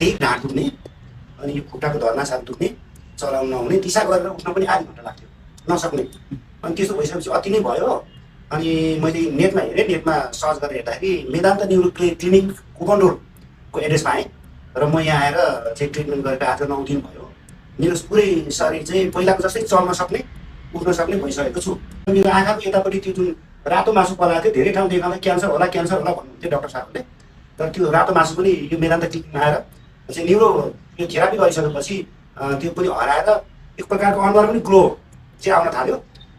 केही ढाड दुख्ने अनि यो खुट्टाको धर्ना साथ दुख्ने चलाउन नहुने दिशा गरेर उठ्न पनि आधी घन्टा लाग्थ्यो नसक्ने। अनि त्यस्तो भइसकेपछि अति नै भयो। अनि मैले नेटमा हेरेँ, नेटमा सर्च गरेर हेर्दाखेरि मेदान्त न्युरो क्लिनिक कुपनडोरको एड्रेस पाएँ र म यहाँ आएर चाहिँ ट्रिटमेन्ट गरेर आज 9 दिन भयो। मेरो पुरै शरीर चाहिँ पहिलाको जस्तै चल्न सक्ने उठ्न सक्ने भइसकेको छु। मेरो आँखाको यतापट्टि त्यो जुन रातो मासु पलाएको थियो, धेरै ठाउँ देखाउँदा क्यान्सर होला भन्नुहुन्थ्यो डाक्टर साहबले। तर त्यो रातो मासु पनि यो मेदान्त क्लिनिकमा आएर चाहिँ न्युरो यो थेरापी गरिसकेपछि त्यो पनि हराएर एक प्रकारको अनुहार पनि ग्लो चाहिँ आउन थाल्यो।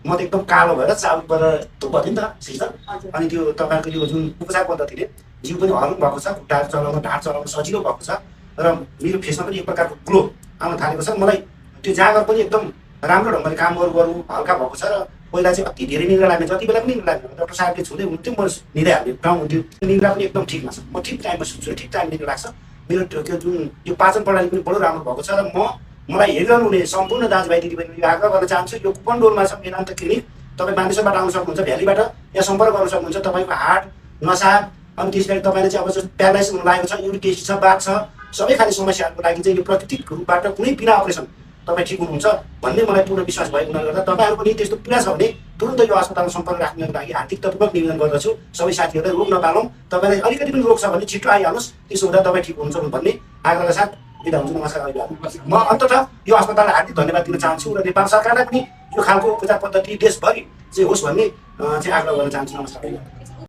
म त एकदम कालो भएर चाउबाट धुप्प थिएँ नि त सिस्टर। अनि त्यो तपाईँको यो जुन उपचार पद्धतिले जिउ पनि हल्लुङ भएको छ, खुट्टाहरू चलाउन ढाड चलाउन सजिलो भएको छ र मेरो फेसमा पनि एक प्रकारको ग्लो आउन थालेको छ। मलाई त्यो जाँगर पनि एकदम राम्रो ढङ्गले काम गरौँ हल्का भएको छ र पहिला चाहिँ अति धेरै निद्रा लाग्ने, जति बेला पनि निद्रा लाग्ने डाक्टर साहबले छुँदै हुन्थ्यो म निदाइहाल्ने ठाउँ हुन्थ्यो। निद्रा पनि एकदम ठिकमा छ, म ठिक टाइममा सुत्छु, ठिक टाइम निद्रा लाग्छ। मेरो त्यो जुन यो पाचन प्रणाली पनि बडो राम्रो भएको छ र मलाई हेरिरहनु हुने सम्पूर्ण दाजुभाइ दिदीबहिनीले आग्रह गर्न चाहन्छु, यो कुपनडोरमा छ मेदान्त क्लिनिक। तपाईँ बानेश्वरबाट आउन सक्नुहुन्छ, भ्यालीबाट यहाँ सम्पर्क गर्न सक्नुहुन्छ। तपाईँको हार्ट नसा अनि त्यसपछि तपाईँले चाहिँ अब जस्तो प्यारालाइसिस हुन लागेको छ, युरिक एसिड छ, बात छ, सबै खाले समस्याहरूको लागि चाहिँ यो प्राकृतिक रूपबाट कुनै बिना अपरेसन तपाईँ ठिक हुनुहुन्छ भन्ने मलाई पूर्ण विश्वास भएको हुनाले गर्दा तपाईँहरू पनि त्यस्तो पीडा छ भने तुरन्त यो अस्पतालमा सम्पर्क राख्नको लागि हार्दिकतापूर्वक निवेदन गर्दछु। सबै साथीहरूलाई रोग नपालौँ, तपाईँलाई अलिकति पनि रोग छ भने छिटो आइहाल्नुहोस्, त्यसो हुँदा तपाईँ ठिक हुनुहुन्छ भन्ने आग्रहका साथ बिदा हुन्छु। नमस्कार। म अन्ततः यो अस्पताललाई हार्दिक धन्यवाद दिन चाहन्छु र नेपाल सरकारलाई पनि यो खालको उपचार पद्धति देशभरि चाहिँ होस् भन्ने चाहिँ आग्रह गर्न चाहन्छु। नमस्कार।